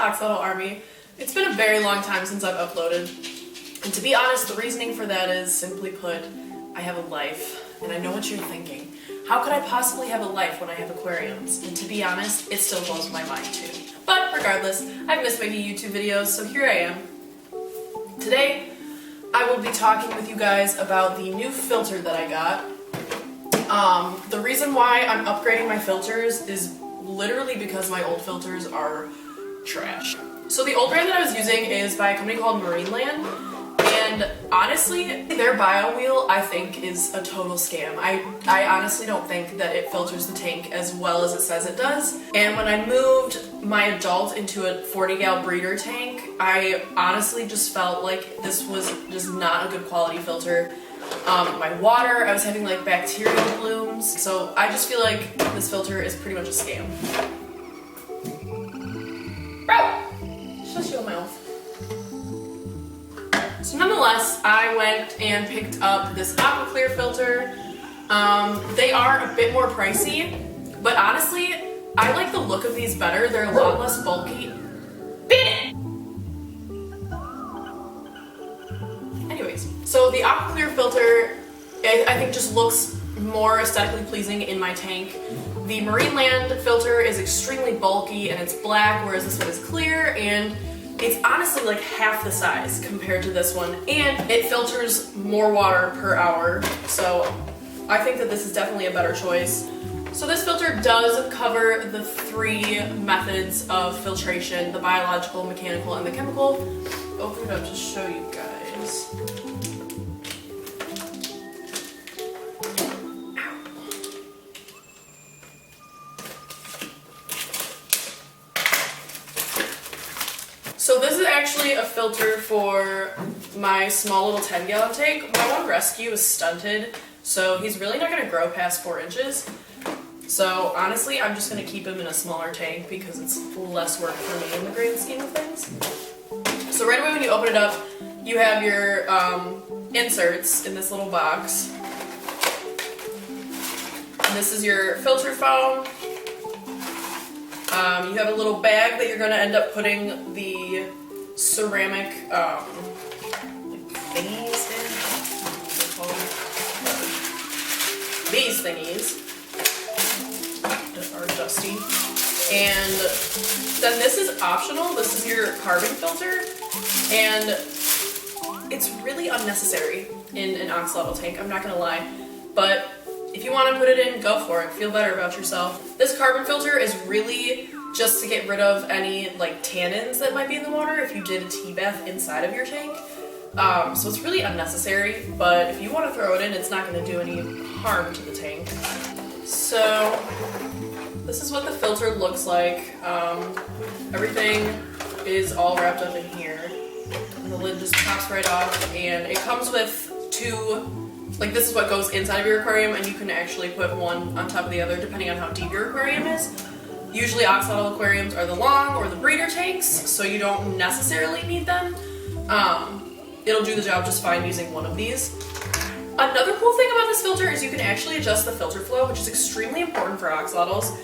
Axolotl Army. It's been a very long time since I've uploaded, and to be honest, the reasoning for that is, simply put, I have a life, and I know what you're thinking. How could I possibly have a life when I have aquariums? And to be honest, it still blows my mind too. But regardless, I've missed my YouTube videos, so here I am. Today, I will be talking with you guys about the new filter that I got. The reason why I'm upgrading my filters is literally because my old filters are trash. So the old brand that I was using is by a company called Marineland, and honestly, their bio wheel I think is a total scam. I honestly don't think that it filters the tank as well as it says it does. And when I moved my adult into a 40-gal breeder tank, I honestly just felt like this was just not a good quality filter. My water, I was having like bacterial blooms, so I just feel like this filter is pretty much a scam. Bro! Shush your mouth. So nonetheless, I went and picked up this Aqua Clear filter. They are a bit more pricey, but honestly, I like the look of these better. They're a lot less bulky. Beat it! Anyways, so the Aqua Clear filter, I think just looks more aesthetically pleasing in my tank. The Marineland filter is extremely bulky and it's black, whereas this one is clear, and it's honestly like half the size compared to this one, and it filters more water per hour, so I think that this is definitely a better choice. So this filter does cover the three methods of filtration: the biological, mechanical, and the chemical. Open it up to show you guys. So this is actually a filter for my small little 10-gallon tank. My one rescue is stunted, so he's really not going to grow past 4 inches. So honestly, I'm just going to keep him in a smaller tank because it's less work for me in the grand scheme of things. So right away when you open it up, you have your inserts in this little box. And this is your filter foam. You have a little bag that you're going to end up putting the ceramic thingies in. These thingies that are dusty. And then this is optional. This is your carbon filter, and it's really unnecessary in an axolotl tank, I'm not going to lie. But if you want to put it in, go for it. Feel better about yourself. This carbon filter is really just to get rid of any like tannins that might be in the water if you did a tea bath inside of your tank. So it's really unnecessary, but if you want to throw it in, it's not going to do any harm to the tank. So this is what the filter looks like. Everything is all wrapped up in here. And the lid just pops right off, and it comes with two. Like, this is what goes inside of your aquarium, and you can actually put one on top of the other depending on how deep your aquarium is. Usually axolotl aquariums are the long or the breeder tanks, so you don't necessarily need them. It'll do the job just fine using one of these. Another cool thing about this filter is you can actually adjust the filter flow, which is extremely important for axolotls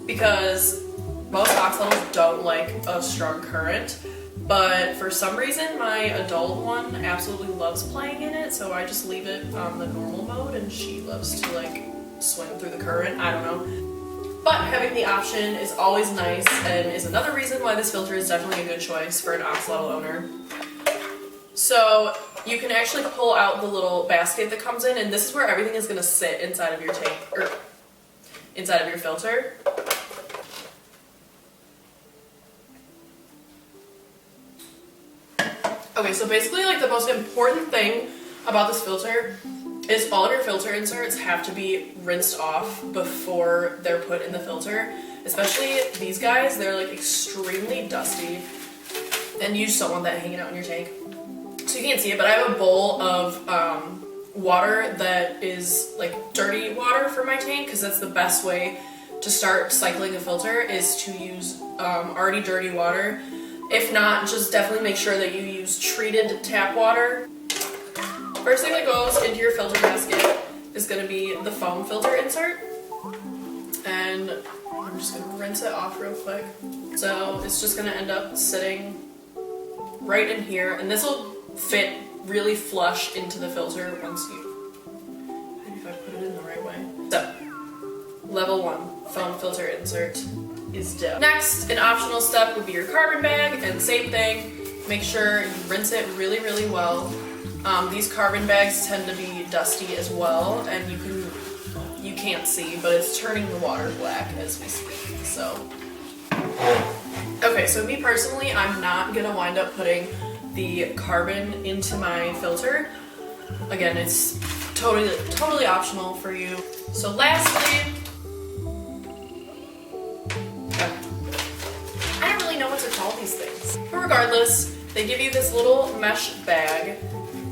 because most axolotls don't like a strong current. But for some reason, my adult one absolutely loves playing in it, so I just leave it on the normal mode, and she loves to like swim through the current. I don't know. But having the option is always nice, and is another reason why this filter is definitely a good choice for an axolotl owner. So you can actually pull out the little basket that comes in, and this is where everything is going to sit inside of your tank, or inside of your filter. Okay, so basically like the most important thing about this filter is all of your filter inserts have to be rinsed off before they're put in the filter. Especially these guys, they're like extremely dusty, and you just don't want that hanging out in your tank. So you can't see it, but I have a bowl of water that is like dirty water for my tank, because that's the best way to start cycling a filter, is to use already dirty water. If not, just definitely make sure that you use treated tap water. First thing that goes into your filter basket is going to be the foam filter insert. and I'm just gonna rinse it off real quick. So it's just gonna end up sitting right in here, and this will fit really flush into the filter once you, maybe if I put it in the right way. So, level 1 foam filter insert is done. Next, an optional step would be your carbon bag, and same thing, make sure you rinse it really, really well. These carbon bags tend to be dusty as well, and you can't see, but it's turning the water black as we speak, so. Okay, so me personally, I'm not gonna wind up putting the carbon into my filter. Again, it's totally optional for you. So lastly, I don't really know what to call these things. But regardless, they give you this little mesh bag,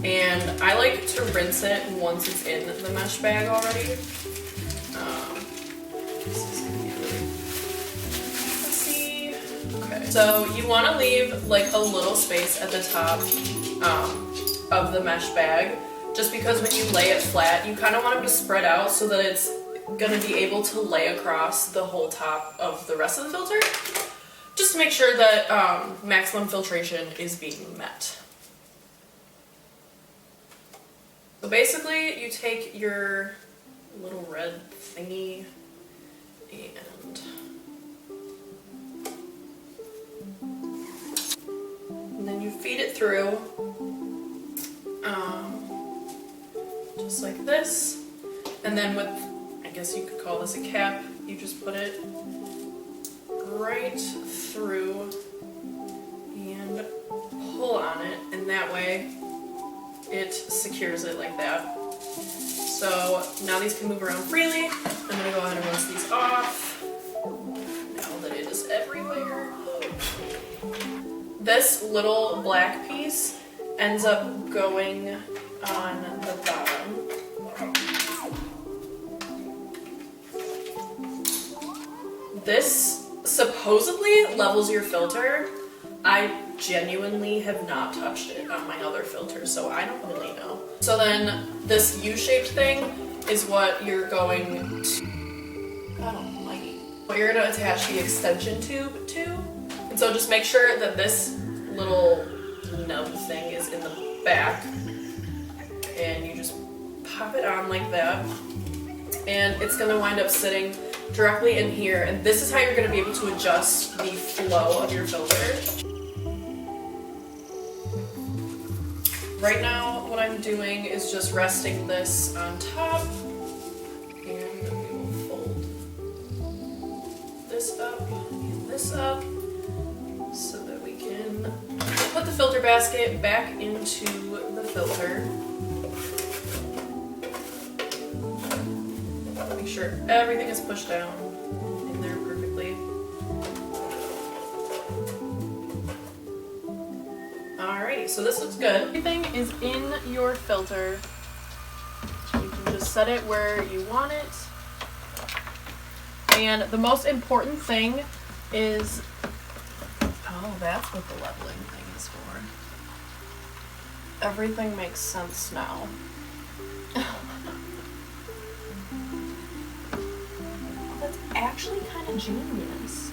and I like to rinse it once it's in the mesh bag already. This is gonna be really messy. Okay, so you want to leave like a little space at the top of the mesh bag, just because when you lay it flat, you kind of want them to spread out so that it's going to be able to lay across the whole top of the rest of the filter, just to make sure that maximum filtration is being met. So basically, you take your little red thingy and then you feed it through, just like this, and then with, I guess you could call this a cap, you just put it right through and pull on it, and that way it secures it like that. So now these can move around freely. I'm gonna go ahead and rinse these off now that it is everywhere. This little black piece ends up going on the bottom. This supposedly levels your filter. I genuinely have not touched it on my other filter, so I don't really know. So then this U-shaped thing is what you're going to, God almighty, what you're going to attach the extension tube to. And so just make sure that this little nub thing is in the back, and you just pop it on like that, and it's going to wind up sitting directly in here, and this is how you're going to be able to adjust the flow of your filter. Right now, what I'm doing is just resting this on top, and we will fold this up and this up so that we can put the filter basket back into the filter. Make sure everything is pushed down in there perfectly. Alrighty, so this looks good. Everything is in your filter. You can just set it where you want it. And the most important thing is, oh, that's what the leveling thing is for. Everything makes sense now. That's actually kind of genius.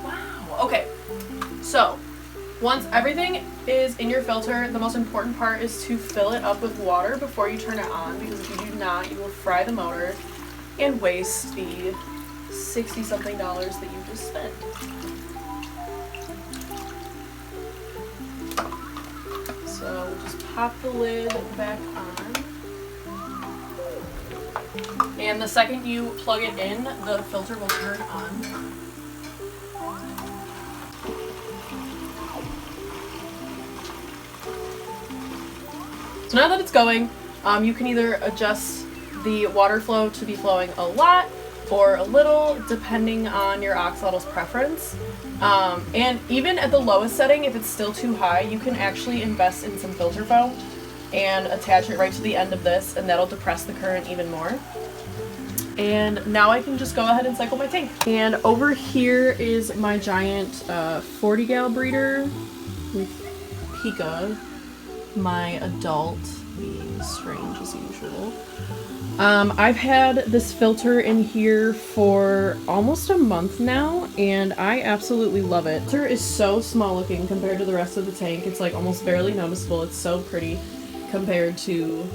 Wow. Okay, so once everything is in your filter, the most important part is to fill it up with water before you turn it on, because if you do not, you will fry the motor and waste the $60-something that you just spent. So we'll just pop the lid back on. And the second you plug it in, the filter will turn on. So now that it's going, you can either adjust the water flow to be flowing a lot or a little, depending on your oxalo's preference. And even at the lowest setting, if it's still too high, you can actually invest in some filter foam and attach it right to the end of this, and that'll depress the current even more. And now I can just go ahead and cycle my tank. And over here is my giant 40-gal breeder with Pika, my adult, being strange as usual. I've had this filter in here for almost a month now, and I absolutely love it. The filter is so small looking compared to the rest of the tank. It's like almost barely noticeable. It's so pretty compared to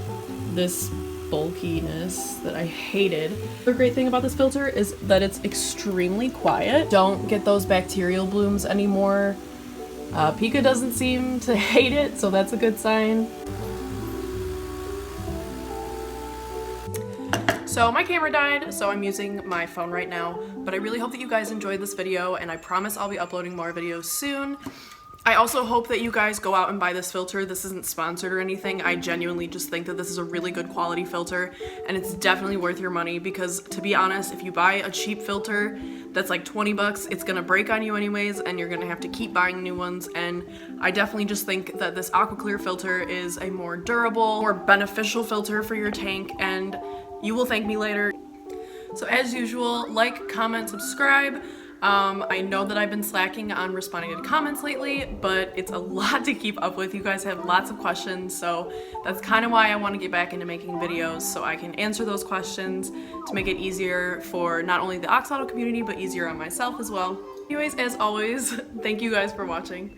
this bulkiness that I hated. The great thing about this filter is that it's extremely quiet. Don't get those bacterial blooms anymore. Pika doesn't seem to hate it, so that's a good sign. So my camera died, so I'm using my phone right now, but I really hope that you guys enjoyed this video, and I promise I'll be uploading more videos soon. I also hope that you guys go out and buy this filter. This isn't sponsored or anything. I genuinely just think that this is a really good quality filter, and it's definitely worth your money because, to be honest, if you buy a cheap filter that's like 20 bucks, it's gonna break on you anyways, and you're gonna have to keep buying new ones. And I definitely just think that this Aqua Clear filter is a more durable, more beneficial filter for your tank, and you will thank me later. So as usual, like, comment, subscribe. I know that I've been slacking on responding to comments lately, but it's a lot to keep up with. You guys have lots of questions, so that's kind of why I want to get back into making videos so I can answer those questions to make it easier for not only the Oxalotl community, but easier on myself as well. Anyways, as always, thank you guys for watching.